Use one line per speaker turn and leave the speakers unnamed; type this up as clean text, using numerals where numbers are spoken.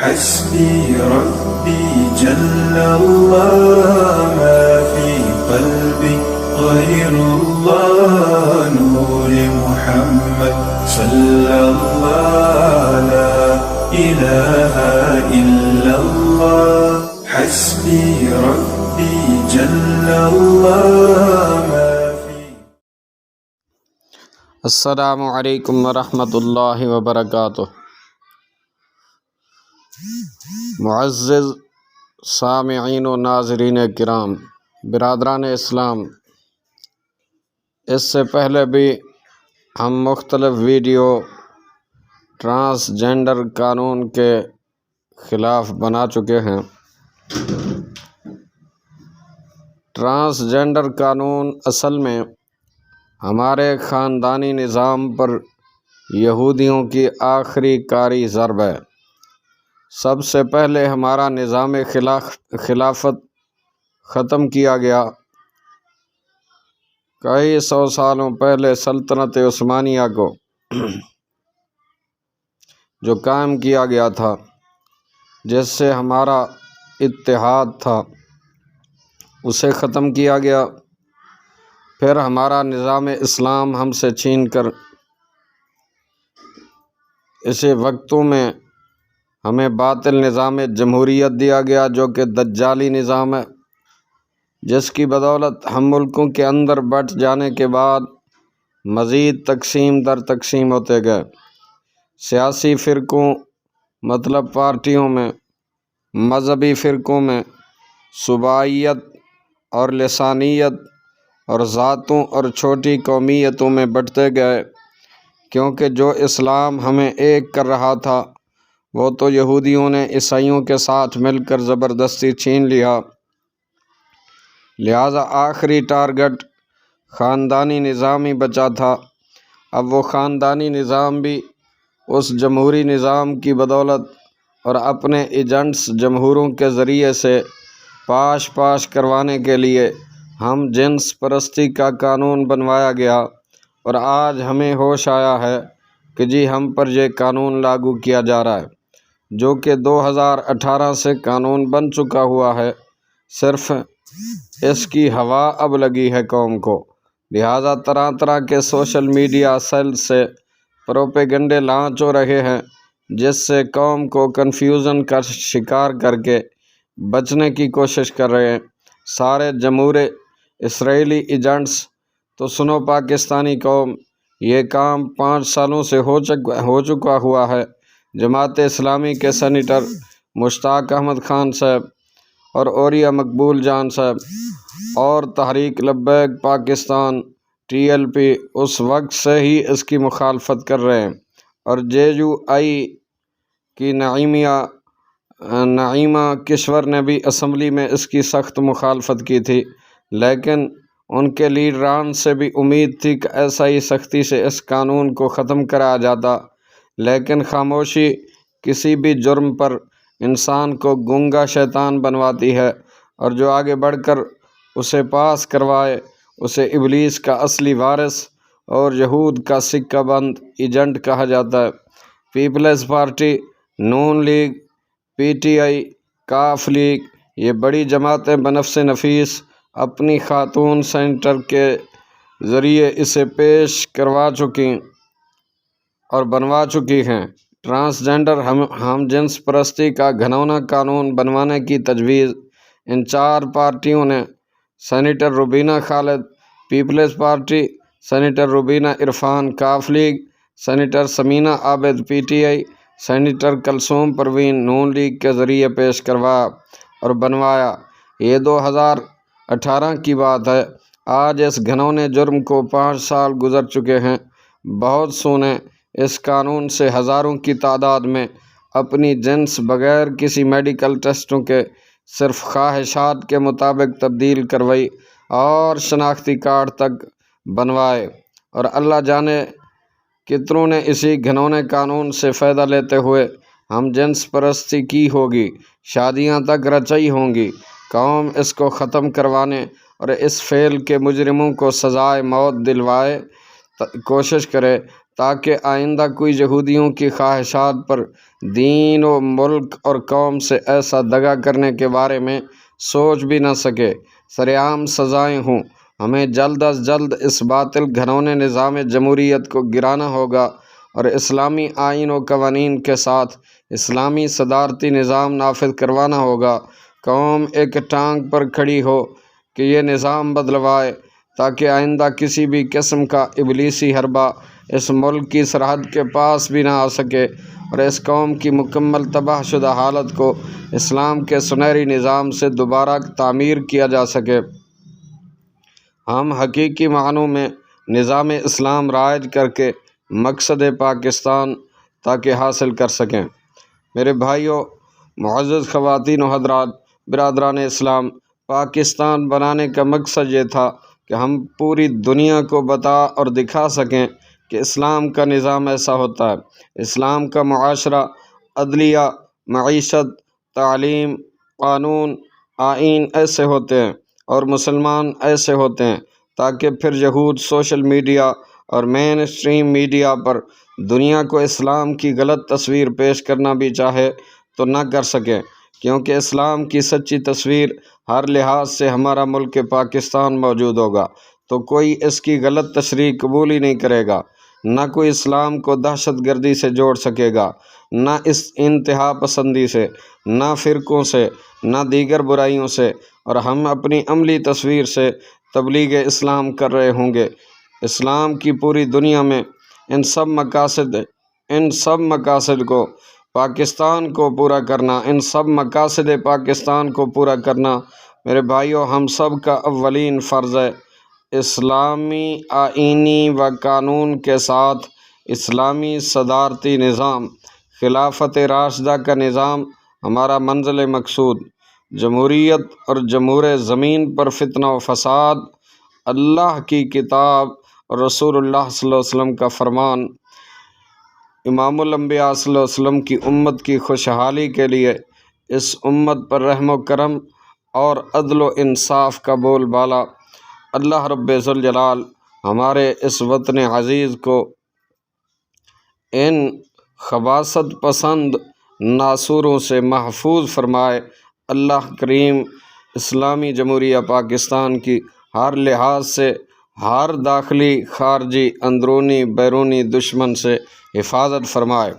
حسبي ربي جل الله ما في قلبي غير الله نور محمد صلى الله لا إله إلا الله حسبي ربي جل الله ما في.
السلام علیکم ورحمۃ اللہ وبرکاتہ. معزز سامعین و ناظرین کرام، برادران اسلام، اس سے پہلے بھی ہم مختلف ویڈیو ٹرانسجنڈر قانون کے خلاف بنا چکے ہیں. ٹرانسجنڈر قانون اصل میں ہمارے خاندانی نظام پر یہودیوں کی آخری کاری ضرب ہے. سب سے پہلے ہمارا نظام خلافت ختم کیا گیا. کئی سو سالوں پہلے سلطنت عثمانیہ کو جو قائم کیا گیا تھا، جس سے ہمارا اتحاد تھا، اسے ختم کیا گیا. پھر ہمارا نظام اسلام ہم سے چھین کر اسی وقتوں میں ہمیں باطل نظام جمہوریت دیا گیا، جو کہ دجالی نظام ہے، جس کی بدولت ہم ملکوں کے اندر بٹ جانے کے بعد مزید تقسیم در تقسیم ہوتے گئے. سیاسی فرقوں مطلب پارٹیوں میں، مذہبی فرقوں میں، صوبائیت اور لسانیت اور ذاتوں اور چھوٹی قومیتوں میں بٹتے گئے، کیونکہ جو اسلام ہمیں ایک کر رہا تھا وہ تو یہودیوں نے عیسائیوں کے ساتھ مل کر زبردستی چھین لیا. لہذا آخری ٹارگٹ خاندانی نظام ہی بچا تھا. اب وہ خاندانی نظام بھی اس جمہوری نظام کی بدولت اور اپنے ایجنٹس جمہوروں کے ذریعے سے پاش کروانے کے لیے ہم جنس پرستی کا قانون بنوایا گیا. اور آج ہمیں ہوش آیا ہے کہ جی ہم پر یہ قانون لاگو کیا جا رہا ہے، جو کہ 2018 سے قانون بن چکا ہوا ہے. صرف اس کی ہوا اب لگی ہے قوم کو. لہذا طرح طرح کے سوشل میڈیا سیل سے پروپیگنڈے لانچ ہو رہے ہیں، جس سے قوم کو کنفیوژن کا شکار کر کے بچنے کی کوشش کر رہے ہیں. سارے جمہور اسرائیلی ایجنٹس تو سنو پاکستانی قوم، یہ کام 5 سالوں سے ہو چکا ہوا ہے. جماعت اسلامی کے سینیٹر مشتاق احمد خان صاحب اور عوریہ مقبول جان صاحب اور تحریک لبیک پاکستان TLP اس وقت سے ہی اس کی مخالفت کر رہے ہیں. اور JUI کی نعیمہ کشور نے بھی اسمبلی میں اس کی سخت مخالفت کی تھی، لیکن ان کے لیڈران سے بھی امید تھی کہ ایسا ہی سختی سے اس قانون کو ختم کرایا جاتا. لیکن خاموشی کسی بھی جرم پر انسان کو گونگا شیطان بنواتی ہے، اور جو آگے بڑھ کر اسے پاس کروائے اسے ابلیس کا اصلی وارث اور یہود کا سکہ بند ایجنٹ کہا جاتا ہے. پیپلز پارٹی، نون لیگ، PTI، کاف لیگ، یہ بڑی جماعتیں بنفس نفیس اپنی خاتون سینیٹر کے ذریعے اسے پیش کروا چکی اور بنوا چکی ہیں. ٹرانسجنڈر ہم جنس پرستی کا گھناؤنا قانون بنوانے کی تجویز ان 4 پارٹیوں نے، senator Rubina Khalid Peoples Party, senator Rubina Irfan کاف league, senator Samina Abid PTI، senator Kulsoom Parveen نون لیگ کے ذریعے پیش کروایا اور بنوایا. یہ 2018 کی بات ہے. آج اس گھنونے جرم کو 5 سال گزر چکے ہیں. بہت سو نے اس قانون سے ہزاروں کی تعداد میں اپنی جنس بغیر کسی میڈیکل ٹیسٹوں کے صرف خواہشات کے مطابق تبدیل کروائی اور شناختی کارڈ تک بنوائے. اور اللہ جانے کتنوں نے اسی گھنونے قانون سے فائدہ لیتے ہوئے ہم جنس پرستی کی ہوگی، شادیاں تک رچائی ہوں گی. قوم اس کو ختم کروانے اور اس فعل کے مجرموں کو سزائے موت دلوائے کوشش کرے تاکہ آئندہ کوئی یہودیوں کی خواہشات پر دین و ملک اور قوم سے ایسا دغا کرنے کے بارے میں سوچ بھی نہ سکے۔ سرعام سزائیں ہوں۔ ہمیں جلد از جلد اس باطل گھرونے نظام جمہوریت کو گرانا ہوگا اور اسلامی آئین و قوانین کے ساتھ اسلامی صدارتی نظام نافذ کروانا ہوگا۔ قوم ایک ٹانگ پر کھڑی ہو کہ یہ نظام بدلوائے تاکہ آئندہ کسی بھی قسم کا ابلیسی حربہ اس ملک کی سرحد کے پاس بھی نہ آ سکے اور اس قوم کی مکمل تباہ شدہ حالت کو اسلام کے سنہری نظام سے دوبارہ تعمیر کیا جا سکے۔ ہم حقیقی معنوں میں نظام اسلام رائج کر کے مقصد پاکستان تاکہ حاصل کر سکیں۔ میرے بھائیوں، معزز خواتین و حضرات، برادران اسلام، پاکستان بنانے کا مقصد یہ تھا کہ ہم پوری دنیا کو بتا اور دکھا سکیں کہ اسلام کا نظام ایسا ہوتا ہے۔ اسلام کا معاشرہ، عدلیہ، معیشت، تعلیم، قانون، آئین ایسے ہوتے ہیں اور مسلمان ایسے ہوتے ہیں تاکہ پھر یہود سوشل میڈیا اور مین اسٹریم میڈیا پر دنیا کو اسلام کی غلط تصویر پیش کرنا بھی چاہے تو نہ کر سکے، کیونکہ اسلام کی سچی تصویر ہر لحاظ سے ہمارا ملک پاکستان موجود ہوگا تو کوئی اس کی غلط تشریح قبول ہی نہیں کرے گا، نہ کوئی اسلام کو دہشت گردی سے جوڑ سکے گا، نہ اس انتہا پسندی سے، نہ فرقوں سے، نہ دیگر برائیوں سے، اور ہم اپنی عملی تصویر سے تبلیغ اسلام کر رہے ہوں گے۔ اسلام کی پوری دنیا میں ان سب مقاصد کو پاکستان کو پورا کرنا، ان سب مقاصد پاکستان کو پورا کرنا میرے بھائیوں ہم سب کا اولین فرض ہے۔ اسلامی آئینی و قانون کے ساتھ اسلامی صدارتی نظام، خلافت راشدہ کا نظام ہمارا منزل مقصود۔ جمہوریت اور جمہور زمین پر فتنہ و فساد، اللہ کی کتاب اور رسول اللہ صلی اللہ علیہ وسلم کا فرمان، امام الانبیاء صلی اللہ علیہ وسلم کی امت کی خوشحالی کے لیے اس امت پر رحم و کرم اور عدل و انصاف کا بول بالا۔ اللہ رب ذوالجلال ہمارے اس وطن عزیز کو ان خباثت پسند ناصوروں سے محفوظ فرمائے۔ اللہ کریم اسلامی جمہوریہ پاکستان کی ہر لحاظ سے، ہر داخلی، خارجی، اندرونی، بیرونی دشمن سے حفاظت فرمائے۔